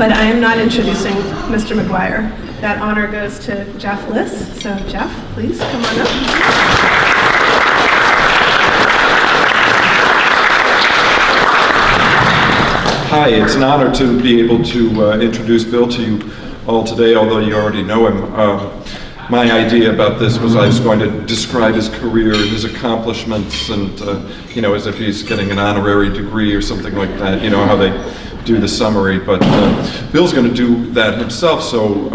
but I am not introducing Mr. McGuire. That honor goes to Jeff Liss. So Jeff, please come on up. Hi, it's an honor to be able to introduce Bill to you all today, although you already know him. My idea about this was I was going to describe his career and his accomplishments and, as if he's getting an honorary degree or something like that, you know how they do the summary, but Bill's going to do that himself, so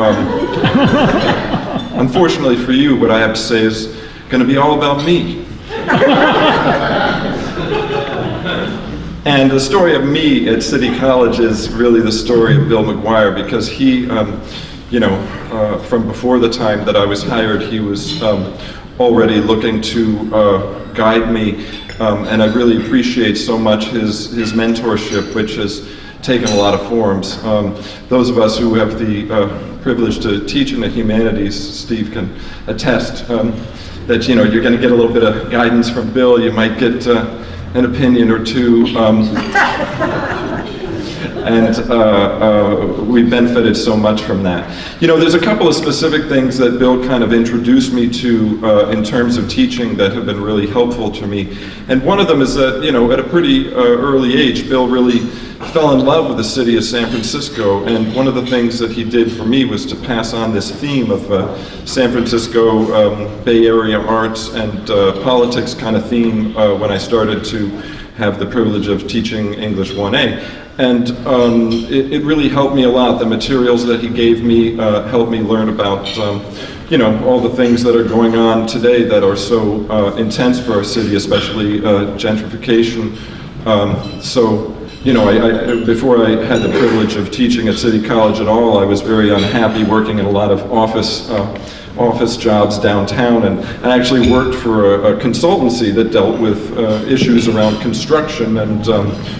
unfortunately for you, what I have to say is going to be all about me. And the story of me at City College is really the story of Bill McGuire, because he, from before the time that I was hired, he was already looking to guide me, and I really appreciate so much his mentorship, which has taken a lot of forms. Those of us who have the privilege to teach in the Humanities, Steve can attest that you're going to get a little bit of guidance from Bill. You might get an opinion or two, and we benefited so much from that. There's a couple of specific things that Bill kind of introduced me to in terms of teaching that have been really helpful to me. And one of them is that, at a pretty early age, Bill really fell in love with the city of San Francisco, and one of the things that he did for me was to pass on this theme of San Francisco Bay Area arts and politics kind of theme when I started to have the privilege of teaching English 1A. And it really helped me a lot. The materials that he gave me helped me learn about all the things that are going on today that are so intense for our city, especially gentrification. Before I had the privilege of teaching at City College at all, I was very unhappy working in a lot of office jobs downtown, and I actually worked for a consultancy that dealt with issues around construction and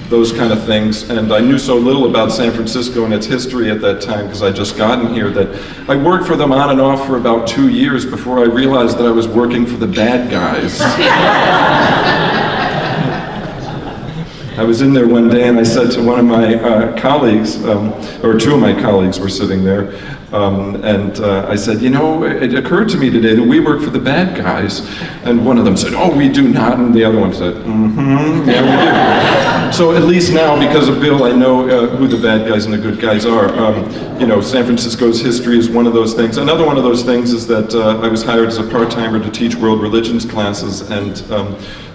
those kind of things. And I knew so little about San Francisco and its history at that time, because I'd just gotten here, that I worked for them on and off for about 2 years before I realized that I was working for the bad guys. I was in there one day and I said to one of my colleagues, or two of my colleagues were sitting there, and I said, it occurred to me today that we work for the bad guys. And one of them said, oh, we do not. And the other one said, yeah, we do. So at least now, because of Bill, I know who the bad guys and the good guys are. San Francisco's history is one of those things. Another one of those things is that I was hired as a part-timer to teach world religions classes, and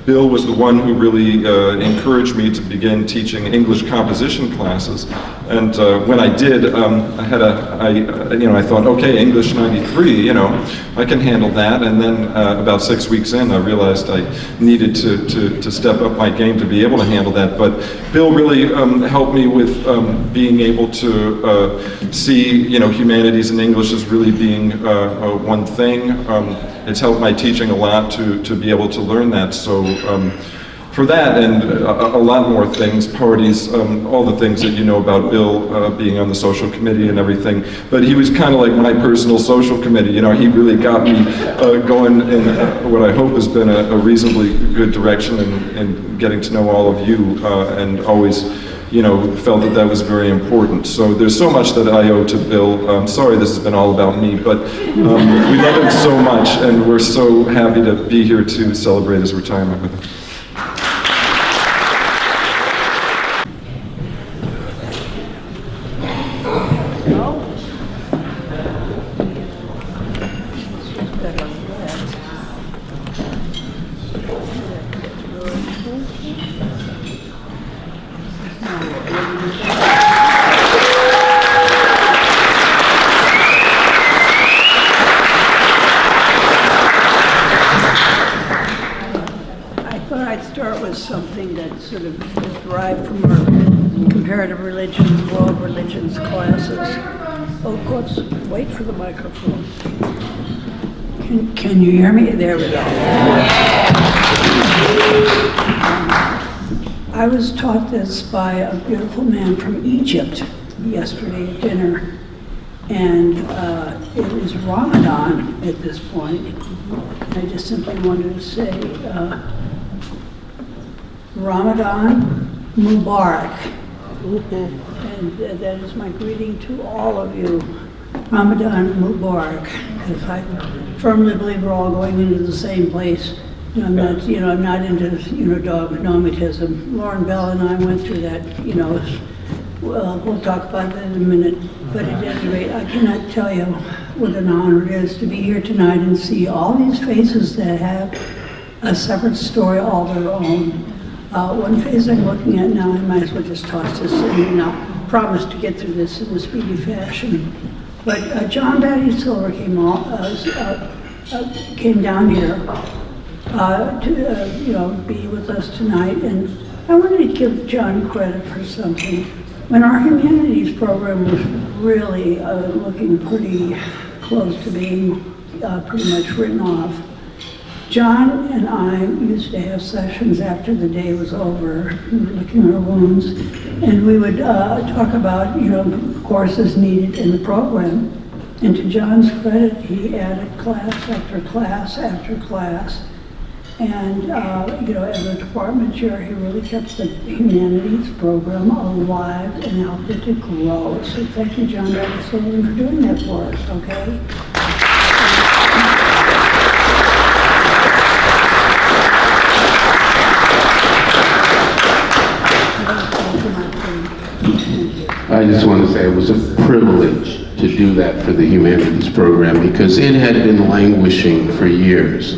Bill was the one who really encouraged me to begin teaching English composition classes. And when I did, I thought, okay, English 93, I can handle that. And then about 6 weeks in, I realized I needed to step up my game to be able to handle that. But Bill really helped me with being able to see, humanities and English as really being one thing. It's helped my teaching a lot to be able to learn that. So for that and a lot more things, parties, all the things that you know about Bill being on the social committee and everything. But he was kind of like my personal social committee. He really got me going in what I hope has been a reasonably good direction in getting to know all of you, and always felt that was very important. So there's so much that I owe to Bill. I'm sorry this has been all about me, but we love him so much, and we're so happy to be here to celebrate his retirement with him. Something that sort of is derived from our comparative religions, world religions classes. Oh, of course, wait for the microphone. Can you hear me? There we go. I was taught this by a beautiful man from Egypt yesterday at dinner, and it is Ramadan at this point. I just simply wanted to say, Ramadan Mubarak. And that is my greeting to all of you. Ramadan Mubarak, because I firmly believe we're all going into the same place. I'm not into, dogmatism. Lauren Bell and I went through that, we'll talk about that in a minute. But at any rate, I cannot tell you what an honor it is to be here tonight and see all these faces that have a separate story all their own. One face I'm looking at now, I might as well just toss this in, and I'll promise to get through this in a speedy fashion. But John Batty Silver came down here to be with us tonight, and I wanted to give John credit for something. When our Humanities program was really looking pretty close to being pretty much written off, John and I used to have sessions after the day was over, licking our wounds, and we would talk about, courses needed in the program. And to John's credit, he added class after class after class. And, as a department chair, he really kept the Humanities program alive and helped it to grow. So thank you, John Batty Silver, for doing that for us, okay? I just want to say it was a privilege to do that for the Humanities program because it had been languishing for years.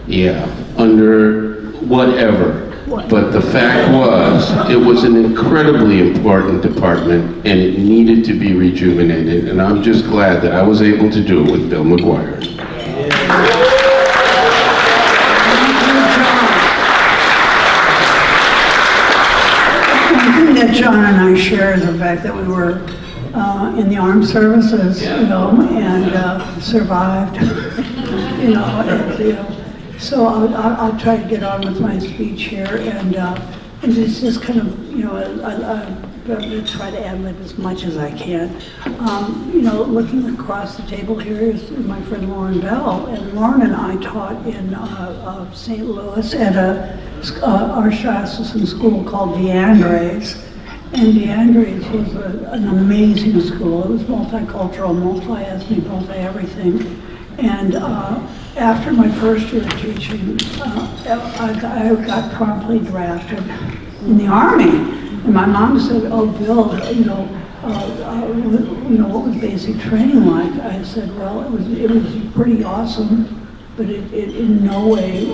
Yeah, under whatever. But the fact was, it was an incredibly important department and it needed to be rejuvenated. And I'm just glad that I was able to do it with Bill McGuire. That John and I share the fact that we were in the armed services, and survived, So I'll try to get on with my speech here, and it's just kind of, I'll try to ad-lib as much as I can. Looking across the table here is my friend Lauren Bell, and Lauren and I taught in St. Louis at a archdiocesan school called DeAndre's. And DeAndre's was an amazing school. It was multicultural, multi-ethnic, multi-everything. And after my first year of teaching, I got promptly drafted in the Army. And my mom said, "Oh, Bill, what was basic training like?" I said, "Well, it was pretty awesome, but it in no way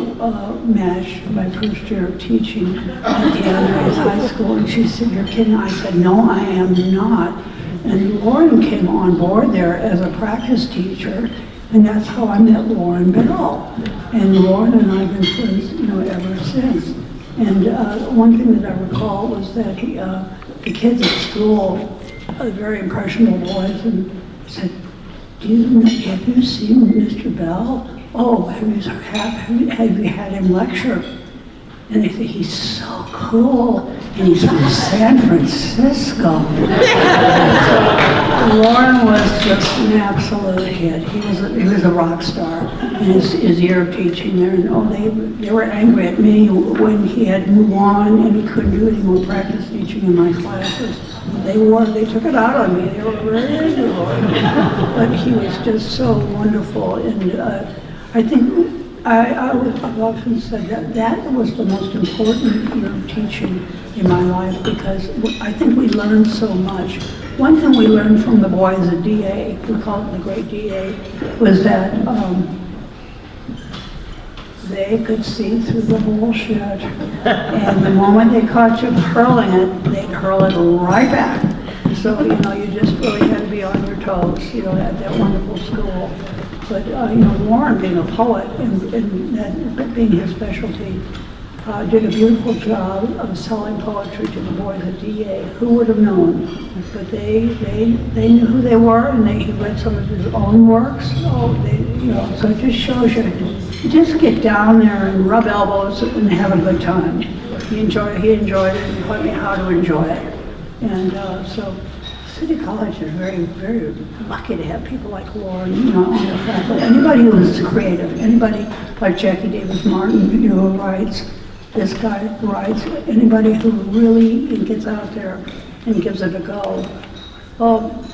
matched my first year of teaching at the Andrews High School." And she said, "You're kidding." I said, "No, I am not." And Lauren came on board there as a practice teacher, and that's how I met Lauren Bell. And Lauren and I have been friends, ever since. And one thing that I recall was that the kids at school, very impressionable boys, and said, have you seen Mr. Bell? Oh, have you had him lecture? And they think he's so cool, and he's from San Francisco. Lauren was just an absolute hit. He was a rock star in his year of teaching there. And they were angry at me when he had to move on and he couldn't do any more practice teaching in my classes. They took it out on me. They were very angry, but he was just so wonderful. And I think I've often said that was the most important year of teaching in my life because I think we learned so much. One thing we learned from the boys at DA, we call it the Great DA, was that they could see through the bullshit. And the moment they caught you hurling it, they'd hurl it right back. So, you just really had to be on your toes, at that wonderful school. But, Warren, being a poet and that being his specialty, did a beautiful job of selling poetry to the boys at DA. Who would have known? But they knew who they were, and he read some of his own works. So it just shows you, just get down there and rub elbows and have a good time. He enjoyed it and taught me how to enjoy it. And so City College is very, very lucky to have people like Lauren, on their faculty. Anybody who is creative, anybody like Jackie Davis Martin, who writes, this guy writes, anybody who really gets out there and gives it a go. Well,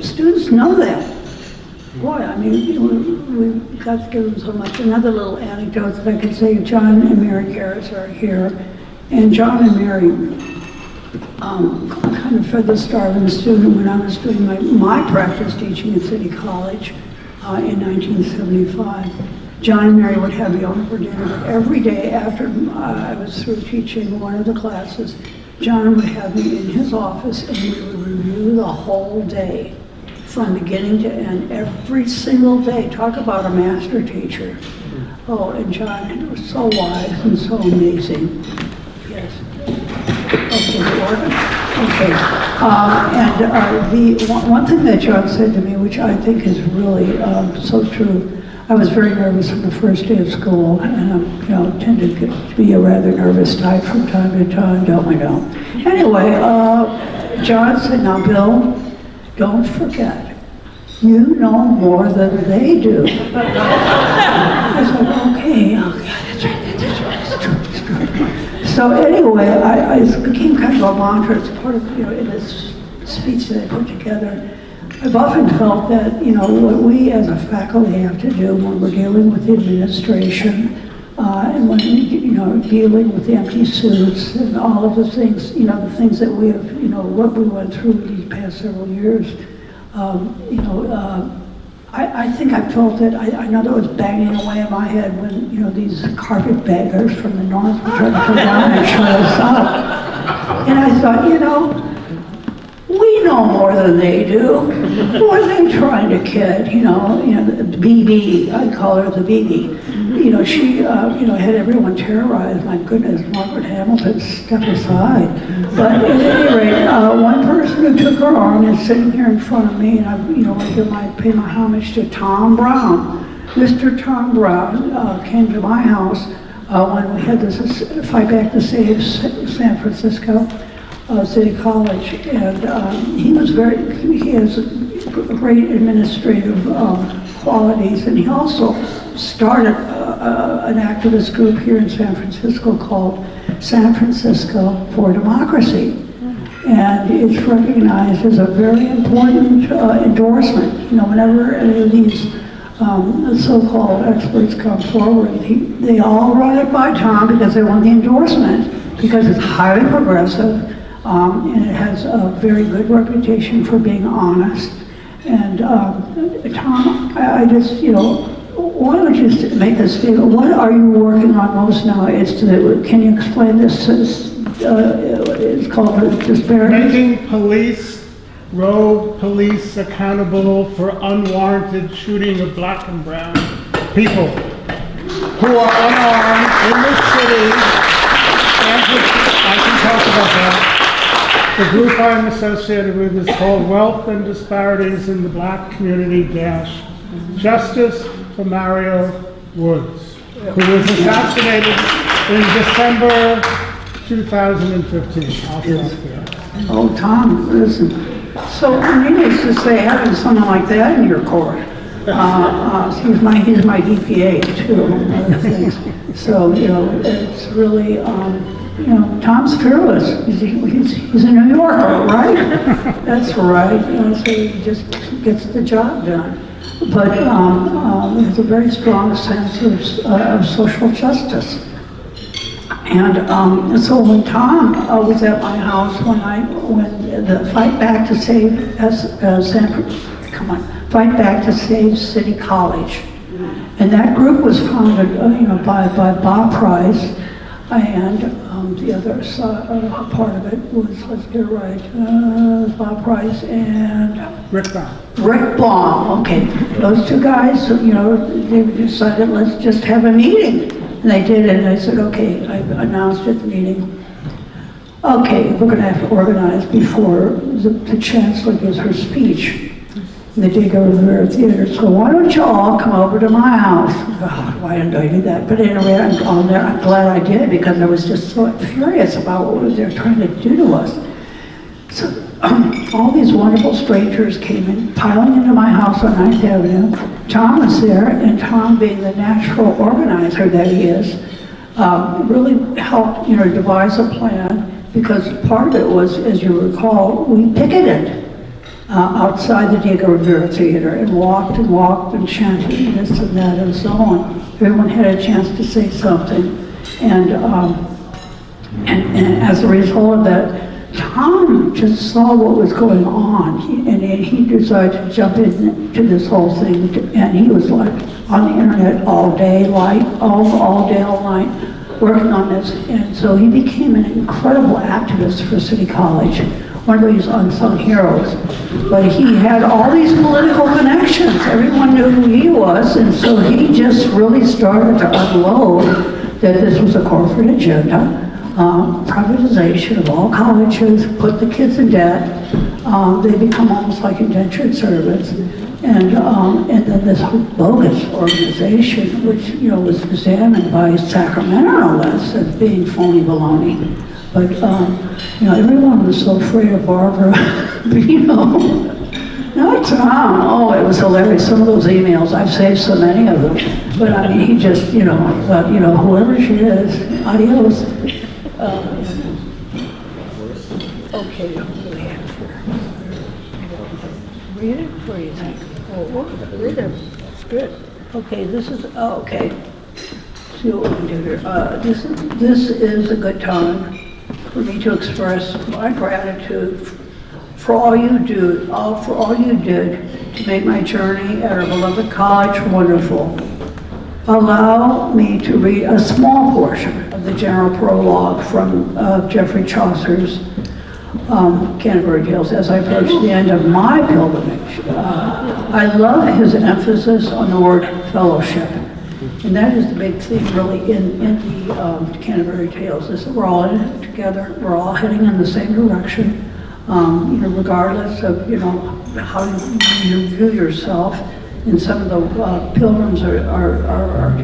students know that. Boy, I mean, we got to give them so much. Another little anecdote that I could say, John and Mary Garris are here, and John and Mary kind of fed the starving student when I was doing my practice teaching at City College in 1975. John and Mary would have me over for dinner, but every day after I was through teaching one of the classes, John would have me in his office and we would review the whole day from beginning to end, every single day. Talk about a master teacher. Oh, and John was so wise and so amazing. Yes. Okay, Gordon. Okay. And the one thing that John said to me, which I think is really so true, I was very nervous on the first day of school, and I tend to be a rather nervous type from time to time, don't we know? Anyway, John said, now Bill, don't forget, you know more than they do. I said, okay, that's right, it's true. So anyway, it became kind of a mantra. It's part of, in this speech that I put together. I've often felt that, what we as a faculty have to do when we're dealing with the administration, and when we, dealing with the empty suits and all of the things, the things that we have, what we went through these past several years, I think I felt it. I know that was banging away in my head when, these carpetbaggers from the north were trying to come down and shut us up. And I thought, we know more than they do. Who are they trying to kid? The BB, I call her the BB. She, had everyone terrorized. My goodness, Margaret Hamilton, step aside. But at any rate, one person who took her arm is sitting here in front of me, and I pay my homage to Tom Brown. Mr. Tom Brown came to my house when we had this fight back to save San Francisco. City College, and he has great administrative qualities, and he also started an activist group here in San Francisco called San Francisco for Democracy, and it's recognized as a very important endorsement. Whenever any of these so-called experts come forward, they all run it by Tom because they want the endorsement, because it's highly progressive. And it has a very good reputation for being honest. And Tom, I just, why don't you just make a statement? What are you working on most now? Can you explain this? It's called disparities. Making rogue police accountable for unwarranted shooting of black and brown people who are unarmed in this city. I can talk about that. The group I'm associated with is called Wealth and Disparities in the Black Community - Justice for Mario Woods, who was assassinated in December 2015. I'll stop there. Oh, Tom, listen. So needless to say, having someone like that in your court, he's my DPA too, among other things. So, it's really, Tom's fearless. He's a New Yorker, right? That's right. So he just gets the job done. But he has a very strong sense of social justice. And so when Tom was at my house when the fight back to save Fight Back to Save City College, and that group was founded, by Bob Price. And the other part of it was, let's get it right, Bob Price and Rick Baum. Rick Baum, okay. Those two guys, they decided, let's just have a meeting. And they did it, and I said, okay, I announced at the meeting, okay, we're going to have to organize before the chancellor gives her speech. And they did go to the Rare Theater, so why don't you all come over to my house? Oh, why didn't I do that? But anyway, I'm glad I did, because I was just so furious about what they were trying to do to us. So all these wonderful strangers came in, piling into my house on 9th Avenue. Tom was there, and Tom, being the natural organizer that he is, really helped, devise a plan. because part of it was, as you recall, we picketed outside the Diego Rivera Theater and walked and chanted this and that and so on. Everyone had a chance to say something. And as a result of that, Tom just saw what was going on, and he decided to jump into this whole thing, and he was like on the internet all day, all day, all night, working on this. And so he became an incredible activist for City College, one of these unsung heroes. But he had all these political connections. Everyone knew who he was, and so he just really started to unload that this was a corporate agenda. Privatization of all colleges, put the kids in debt. They become almost like indentured servants. And then this whole bogus organization, which, was examined by Sacramento, no less, as being phony baloney. But, everyone was so afraid of Barbara, not Tom. Oh, it was hilarious. Some of those emails, I've saved so many of them. But I mean, he just, thought, whoever she is, adios. Okay, what do we have here? Read it? What do you think? Oh, read it. It's good. Okay, this is, okay. See what we can do here. This is a good time for me to express my gratitude for all you do, for all you did to make my journey at our beloved college wonderful. Allow me to read a small portion of the general prologue from Geoffrey Chaucer's Canterbury Tales as I approach the end of my pilgrimage. I love his emphasis on the word fellowship. And that is the big thing really in the Canterbury Tales, is that we're all in it together, we're all heading in the same direction, regardless of, how you view yourself. And some of the pilgrims are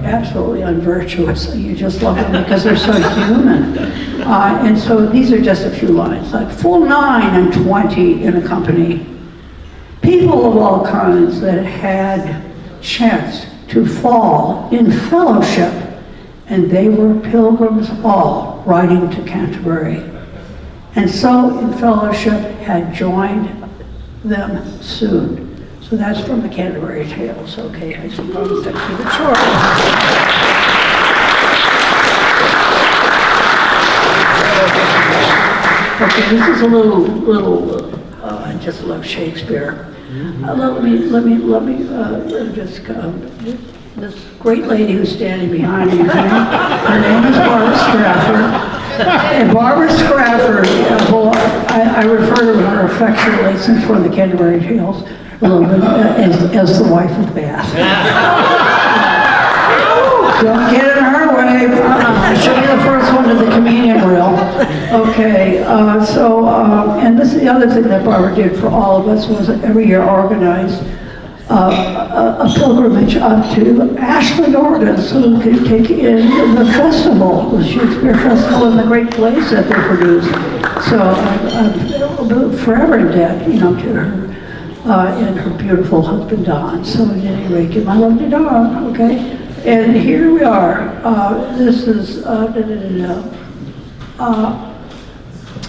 absolutely unvirtuous. You just love them because they're so human. And so these are just a few lines, like full 9 and 20 in a company. People of all kinds that had chance to fall in fellowship, and they were pilgrims all riding to Canterbury. And so in fellowship had joined them soon. So that's from the Canterbury Tales. Okay, I suppose that's keep it short. Okay, this is a little. I just love Shakespeare. Let me just. This great lady who's standing behind me. Her name is Barbara Strafford. And Barbara Strafford, I refer to her affectionately since we're in the Canterbury Tales, a little bit as the wife of Bath. Don't get in her way. She'll be the first one to the communion rail. Okay, and this is the other thing that Barbara did for all of us, was every year organize a pilgrimage up to Ashland, Oregon, so we could take in the festival, the Shakespeare Festival, and the great plays that they produce. So I'm forever in debt, to her. And her beautiful husband, Don. So at any rate, give my love to Don, okay? And here we are. This is,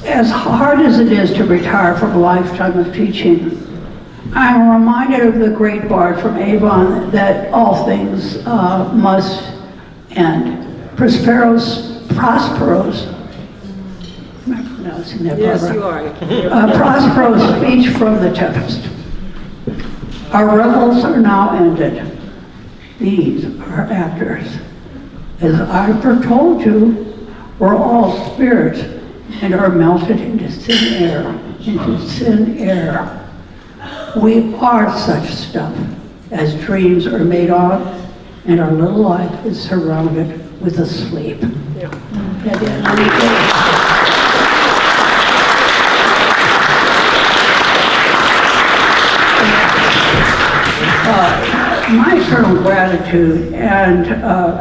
as hard as it is to retire from a lifetime of teaching, I'm reminded of the great bard from Avon that all things must end. Prosperos, am I pronouncing that, Barbara? Yes, you are. Prospero's speech from the Tempest. Our revels are now ended. These are actors. As I foretold you, we're all spirits and are melted into thin air. We are such stuff as dreams are made of, and our little life is surrounded with a sleep. My eternal gratitude and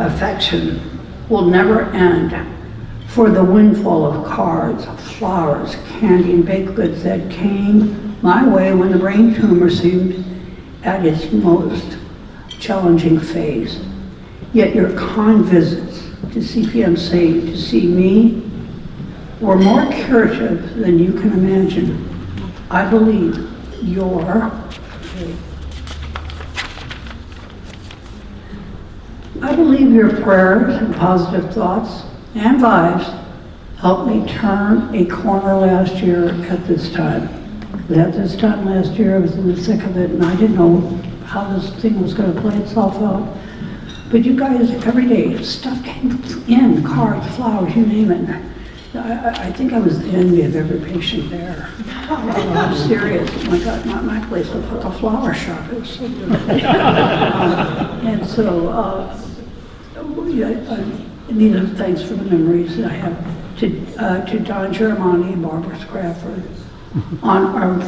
affection will never end for the windfall of cards, flowers, candy, and baked goods that came my way when the brain tumor seemed at its most challenging phase. Yet your kind visits to CPMC to see me were more curative than you can imagine. I believe your prayers and positive thoughts and vibes helped me turn a corner last year at this time. At this time last year, I was in the thick of it, and I didn't know how this thing was going to play itself out. But you guys, every day, stuff came in, cards, flowers, you name it. I think I was the envy of every patient there. I'm serious. Oh my God, my place was like a flower shop. It was so good. And so, Anita, thanks for the memories that I have. To Don Germani and Barbara Scrafford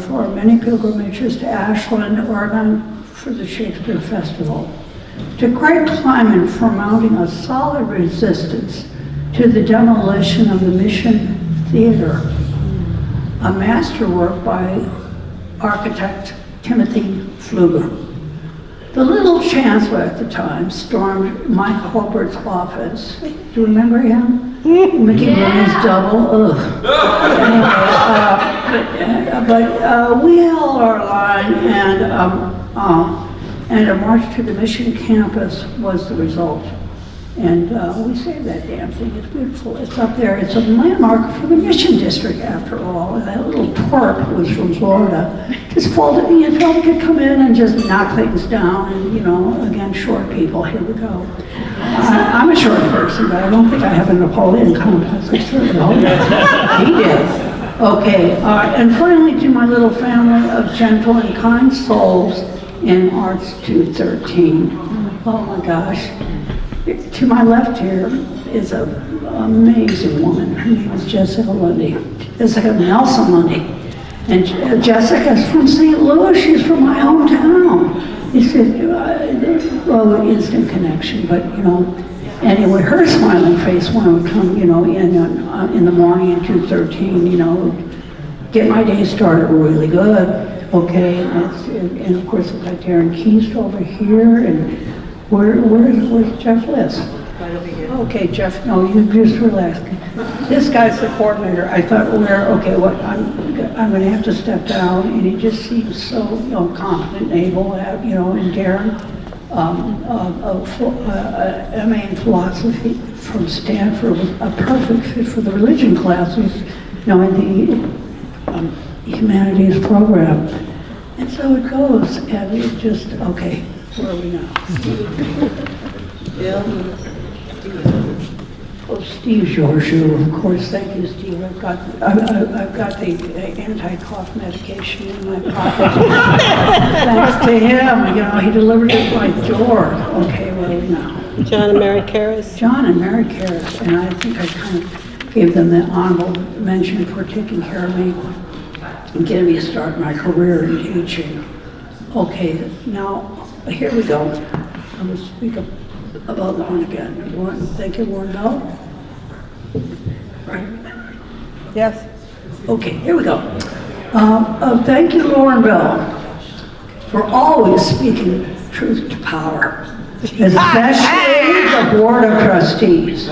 for our many pilgrimages to Ashland, Oregon for the Shakespeare Festival. To Craig Kleiman for mounting a solid resistance to the demolition of the Mission Theater, a masterwork by architect Timothy Pfluger. The little chancellor at the time stormed Mike Holbert's office. Do you remember him? Mickey Rooney's double. Ugh. Anyway, but we held our line, and a march to the Mission campus was the result. And we saved that damn thing. It's beautiful. It's up there. It's a landmark for the Mission District, after all. And that little twerp who was from Florida just folded. You felt he could come in and just knock things down. And, again, short people. Here we go. I'm a short person, but I don't think I have a Napoleon complex. I certainly hope he did. Okay. And finally, to my little family of gentle and kind souls in Arts 213. Oh my gosh. To my left here is an amazing woman. Her name is Jessica Lundy. Jessica Nelson Lundy. And Jessica's from St. Louis. She's from my hometown. It's instant connection, but anyway, her smiling face when I would come, in the morning at 2:13, get my day started really good. Okay, and of course I've got Darren Keast over here, and where's Jeff Liss? Right over here. Okay, Jeff, no, you just relax. This guy's the coordinator. I thought, I'm going to have to step down, and he just seems so, competent and able, and Darren, MA in philosophy from Stanford, was a perfect fit for the religion classes, in the Humanities program. And so it goes, and it's just, okay, where are we now? Bill? Oh, Steve Georgiou, of course, thank you, Steve. I've got the anti-cough medication in my pocket. Thanks to him, he delivered it to my door. Okay, where are we now? John and Mary Karras. John and Mary Karras, and I think I kind of gave them the honorable mention for taking care of me and getting me to start my career in teaching. Okay, now, here we go. I'm going to speak about Lauren again. Thank you, Lauren Bell. Right? Yes. Okay, here we go. Thank you, Lauren Bell, for always speaking truth to power, especially the Board of Trustees.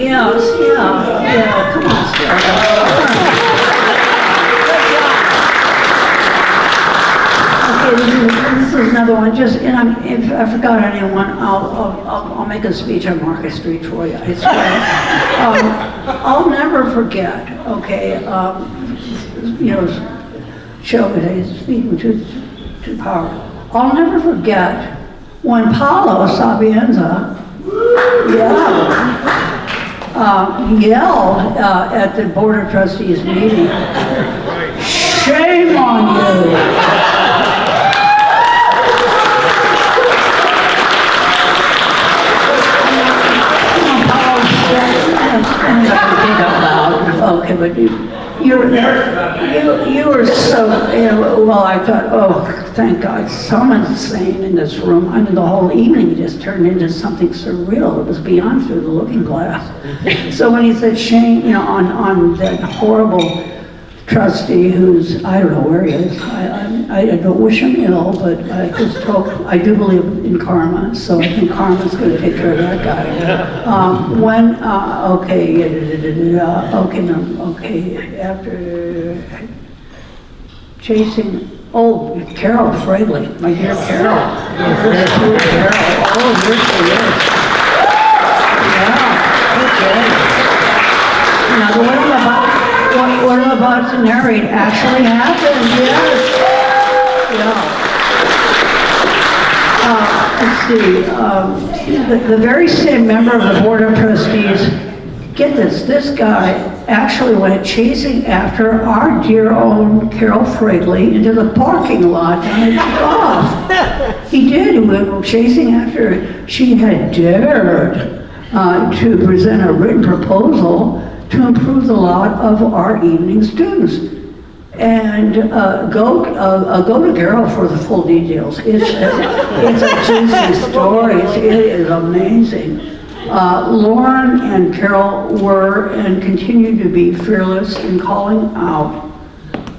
Yeah, come on, Sarah. Okay, this is another one. If I forgot anyone, I'll make a speech on Market Street for you. I swear. I'll never forget. Okay, show today speaking to power. I'll never forget when Paolo Sapienza yelled at the Board of Trustees meeting, "Shame on you!" Okay, but you were so, well, I thought, oh, thank God, someone's sane in this room. I mean, the whole evening just turned into something surreal. It was beyond through the looking glass. So when he said shame, on that horrible trustee who's, I don't know where he is. I don't wish him ill, but I just hope, I do believe in karma, so I think karma's going to take care of that guy. After chasing, oh, Carol Fragley, my dear Carol. Oh, here she is. Yeah, okay. Now, what I'm about to narrate actually happened, yes. Yeah. Let's see, the very same member of the Board of Trustees, get this guy actually went chasing after our dear own Carol Fragley into the parking lot and it took off. He did, he went chasing after her. She had dared to present a written proposal to improve the lot of our evening students. And go to Carol for the full details. It's a juicy story. It is amazing. Lauren and Carol were and continue to be fearless in calling out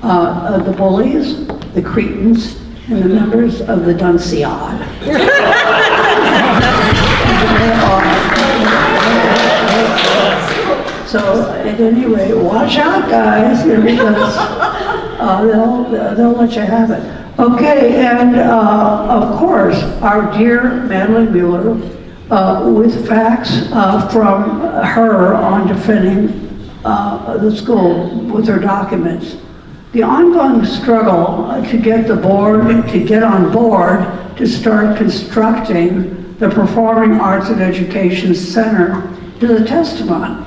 the bullies, the cretins, and the members of the Dunciad. So at any rate, watch out, guys, because they'll let you have it. Okay, and of course, our dear Madeline Mueller, with facts from her on defending the school with her documents. The ongoing struggle to get the board to get on board to start constructing the Performing Arts and Education Center is a testament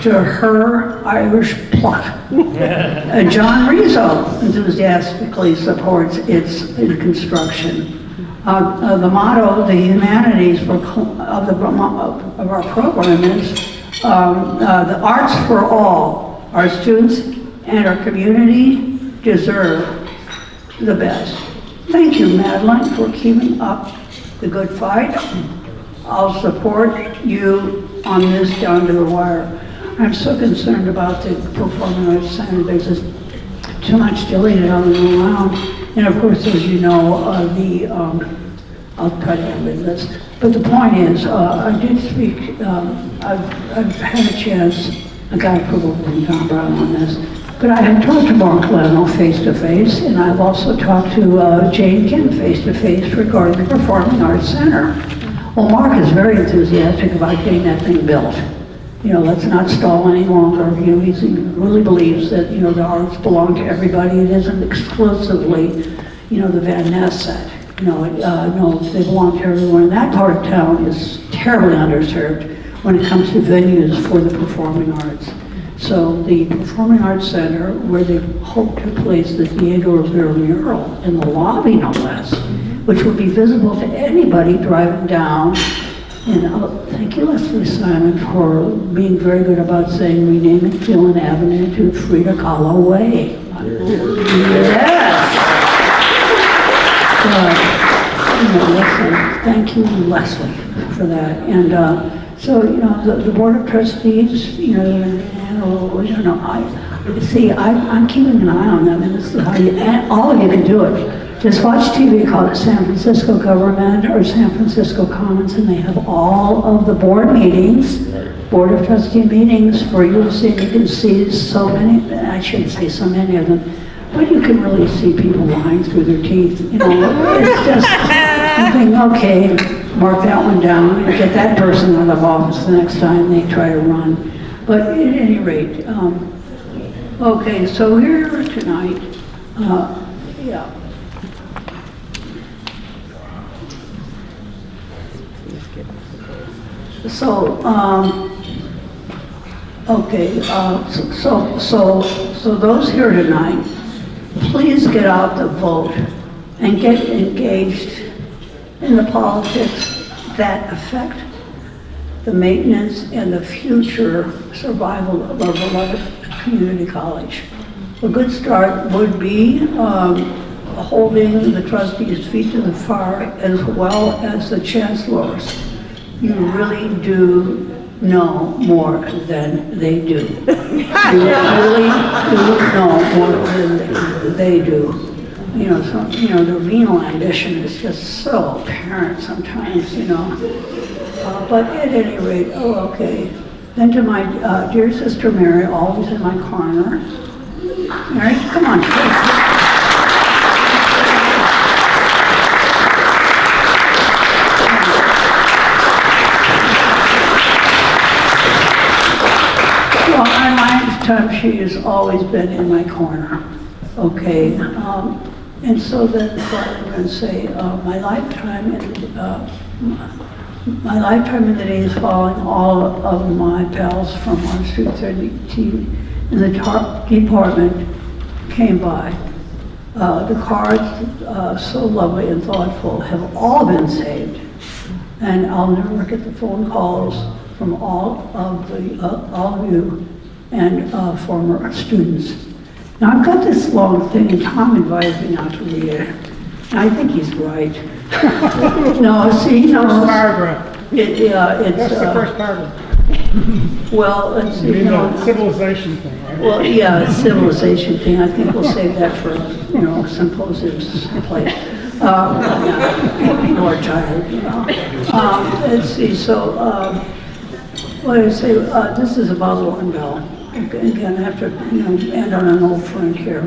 to her Irish pluck. And John Rizzo enthusiastically supports its construction. The motto, the humanities of our program is the arts for all. Our students and our community deserve the best. Thank you, Madeline, for keeping up the good fight. I'll support you on this down to the wire. I'm so concerned about the Performing Arts Center. There's just too much dilly-dallying around. And of course, as you know, I'll try to end with this. But the point is, I did speak, I've had a chance, I got approval from Tom Brown on this, but I have talked to Mark Leno face-to-face, and I've also talked to Jane Kim face-to-face regarding the Performing Arts Center. Well, Mark is very enthusiastic about getting that thing built. You know, let's not stall any longer. You know, he really believes that, you know, the arts belong to everybody. It isn't exclusively, you know, the Van Ness set. You know, no, they belong to everyone. And that part of town is terribly underserved when it comes to venues for the performing arts. So the Performing Arts Center, where they hope to place the Diego Rivera mural in the lobby, no less, which would be visible to anybody driving down. And thank you, Leslie Simon, for being very good about saying renaming Phelan Avenue to Frida Kahlo Way. Yes. You know, Leslie, thank you, Leslie, for that. And so, you know, the Board of Trustees, you know, I'm keeping an eye on them, and this is how you, and all of you can do it. Just watch TV, call it San Francisco Government or San Francisco Commons, and they have all of the board meetings, Board of Trustee meetings for you to see. You can see so many, I shouldn't say so many of them, but you can really see people lying through their teeth. You know, it's just, you think, okay, mark that one down and get that person out of office the next time they try to run. But at any rate, okay, so here tonight, yeah. So, okay, so those here tonight, please get out the vote and get engaged in the politics that affect the maintenance and the future survival of our beloved community college. A good start would be holding the trustees' feet to the fire as well as the chancellor's. You really do know more than they do. You really do know more than they do. The venal ambition is just so apparent sometimes, but at any rate, okay. Then to my dear sister Mary, always in my corner. Mary, come on. Well, in my lifetime, she has always been in my corner, okay? And so then what I'm going to say, my lifetime in the days following, all of my pals from on Street 13 in the top department came by. The cards, so lovely and thoughtful, have all been saved. And I'll never forget the phone calls from all of you and former students. Now, I've got this long thing, and Tom advised me not to read it. And I think he's right. No, see, no. First paragraph. It's... That's the first paragraph. Well, let's see, You know, civilization thing, right? Well, yeah, a civilization thing. I think we'll save that for, symposiums someplace. People are tired, Let's see, so, what did I say? This is about Lauren Bell. Again, I have to, end on an old friend here.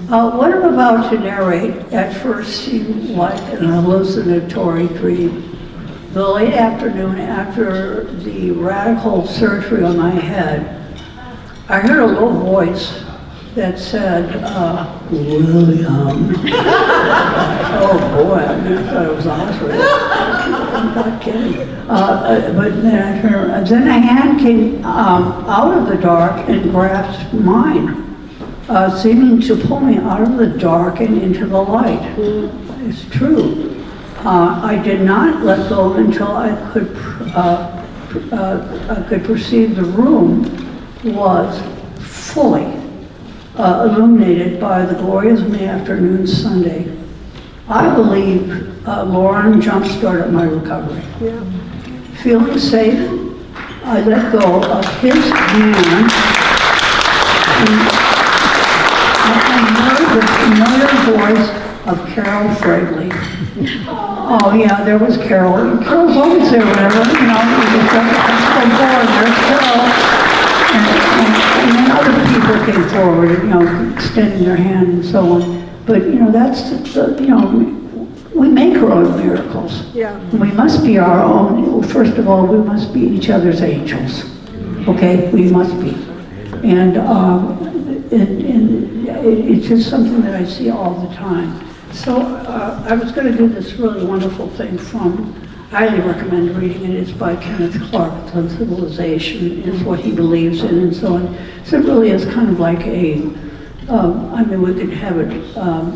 What I'm about to narrate at first seemed like an hallucinatory dream. The late afternoon after the radical surgery on my head, I heard a low voice that said, William. Oh boy, I thought it was Oswald. I'm not kidding. But then a hand came out of the dark and grasped mine, seeming to pull me out of the dark and into the light. It's true. I did not let go until I could perceive the room was fully illuminated by the glorious May-afternoon Sunday. I believe Lauren jump-started my recovery. Yeah. Feeling safe, I let go of his hand and heard the familiar voice of Carol Fragley. Oh yeah, there was Carol. Carol's always there whenever, you just come forward, there's Carol. And then other people came forward, extending their hand and so on. But, that's, we make our own miracles. Yeah. We must be our own, first of all, we must be each other's angels. Okay, we must be. And it's just something that I see all the time. So I was going to do this really wonderful thing from, I highly recommend reading it. It's by Kenneth Clark. It's on civilization. It's what he believes in and so on. So it really is kind of like a, we could have it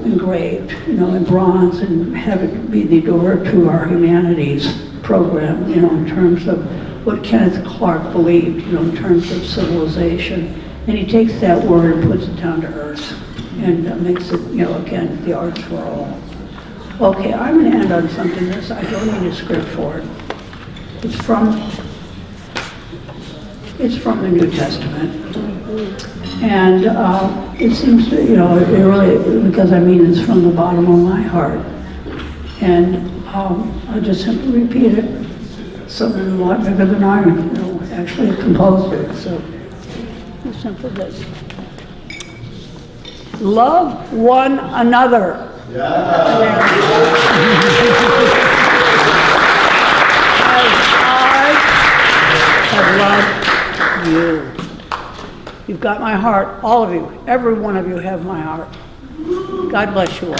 engraved, in bronze and have it be the door to our Humanities program, in terms of what Kenneth Clark believed, in terms of civilization. And he takes that word and puts it down to earth and makes it, again, the arts for all. Okay, I'm going to end on something that I don't need a script for it. It's from the New Testament. And it seems to, it really, because it's from the bottom of my heart. And I'll just simply repeat it. Something a lot bigger than I actually composed it. So it's simple this. Love one another. As I have loved you. You've got my heart, all of you. Every one of you have my heart. God bless you all.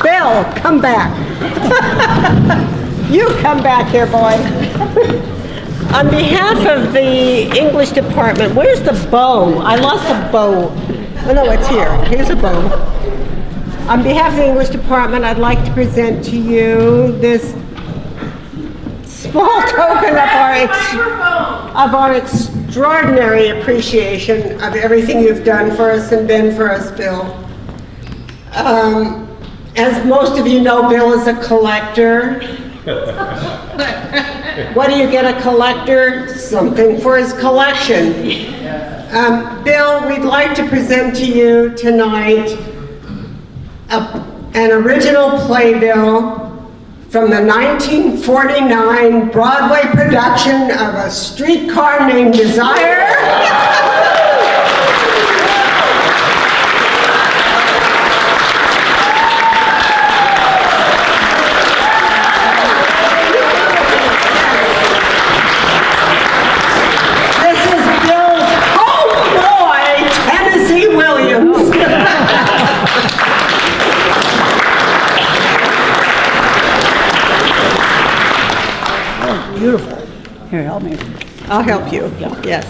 Bill, come back. You come back here, boy. On behalf of the English department, where's the bow? I lost a bow. Oh no, it's here. Here's a bow. On behalf of the English department, I'd like to present to you this small token of our extraordinary appreciation of everything you've done for us and been for us, Bill. As most of you know, Bill is a collector. What do you get a collector? Something for his collection. Bill, we'd like to present to you tonight an original playbill from the 1949 Broadway production of A Streetcar Named Desire. This is Bill's homeboy, Tennessee Williams. Beautiful. Here, help me. I'll help you, yes.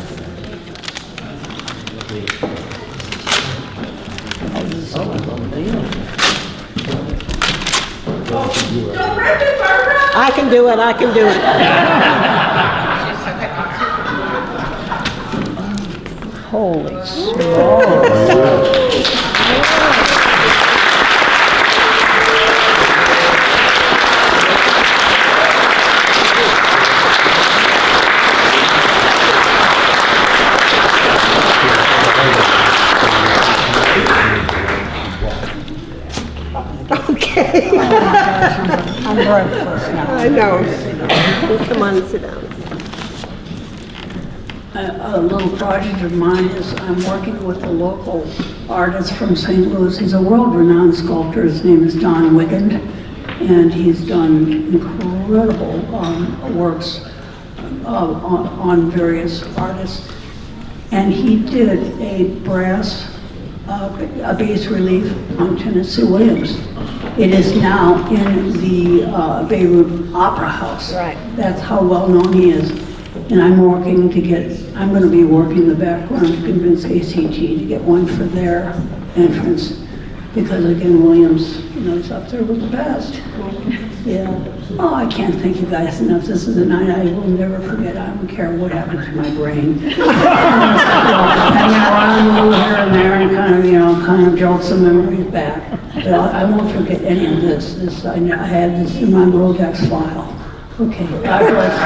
I can do it, I can do it. Holy smokes. Okay. I'm breathless now. I know. Come on, sit down. A little project of mine is I'm working with a local artist from St. Louis. He's a world-renowned sculptor. His name is Don Wigand, and he's done incredible works on various artists. And he did a brass, a bas relief on Tennessee Williams. It is now in the Beirut Opera House. Right. That's how well known he is. And I'm going to be working in the background to convince ACT to get one for their entrance. Because again, Williams, is up there with the best. Yeah. Oh, I can't thank you guys enough. This is a night I will never forget. I don't care what happens to my brain. Hanging around a little here and there and kind of jolt some memories back. But I won't forget any of this. I had this in my Rolodex file. Okay, God bless.